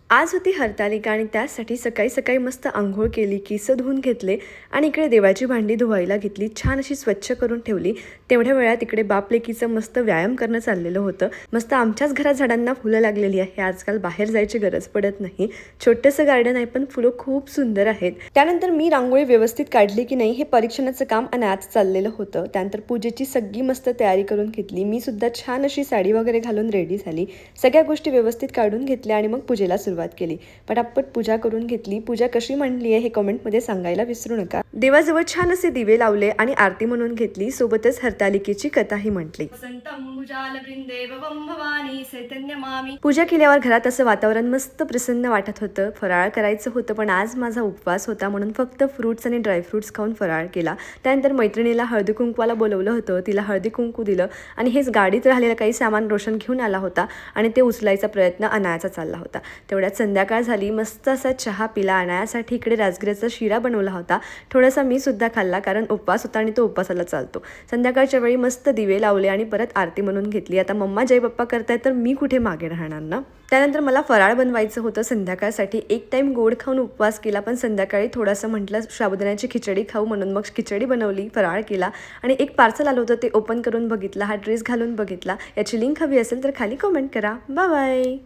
आज होती हरतालिका आणि त्यासाठी सकाळी सकाळी मस्त अंघोळ केली, केस धुवून घेतले आणि इकडे देवाची भांडी धुवायला घेतली, छान अशी स्वच्छ करून ठेवली। तेवढ्या वेळात इकडे बाप लेकीचं मस्त व्यायाम करणं चाललेलं होतं। मस्त आमच्याच घरात झाडांना फुलं लागलेली आहे, आजकाल बाहेर जायची गरज पडत नाही। छोटंसं गार्डन आहे पण फुलं खूप सुंदर आहेत। त्यानंतर मी रांगोळी व्यवस्थित काढली की नाही हे परीक्षणाचं काम अनाथ चाललेलं होतं। त्यानंतर पूजेची सगळी मस्त तयारी करून घेतली। मी सुद्धा छान अशी साडी वगैरे घालून रेडी झाली, सगळ्या गोष्टी व्यवस्थित काढून घेतल्या आणि मग पूजेला सुरुवात केली। पटापट पूजा करून घेतली। पूजा कशी म्हणली आहे हे कमेंटमध्ये सांगायला विसरू नका। देवाजवळ छान असे दिवे लावले आणि आरती म्हणून घेतली, सोबतच हरतालिकेची कथाही म्हटली। पूजा केल्यावर घरात असं वातावरण मस्त प्रसन्न वाटत होतं। फराळ करायचं होतं पण आज माझा उपवास होता म्हणून फक्त फ्रूट्स आणि ड्रायफ्रूट्स खाऊन फराळ केला। त्यानंतर मैत्रिणीला हळदी कुंकवाला बोलवलं होतं, तिला हळदी कुंकू दिलं आणि हेच गाडीत राहिलेलं काही सामान रोशन घेऊन आला होता आणि ते उचलायचा प्रयत्न अनायाचा चालला होता। तेवढ्यात संध्याकाळ झाली, मस्त असा चहा पिला। अनायासाठी इकडे राजगिऱ्याचा शिरा बनवला होता, थोडासा मी सुद्धा खाल्ला कारण उपवास होता आणि तो उपवासाला चालतो। संध्याकाळच्या वेळी मस्त दिवे लावले आणि परत आरती म्हणून घेतली। आता मम्मा जय बाप्पा करतायत तर मी कुठे मागे राहणार ना। त्यानंतर मला फराळ बनवायचं होतं संध्याकाळसाठी। एक टाइम गोड खाऊन उपवास केला पण संध्याकाळी थोडासा म्हटलं साबुदाण्याची खिचडी खाऊ म्हणून मग खिचडी बनवली, फराळ केला आणि एक पार्सल आलं होतं ते ओपन करून बघितला, हा ड्रेस घालून बघितला। याची लिंक हवी असेल तर खाली कमेंट करा। Bye bye.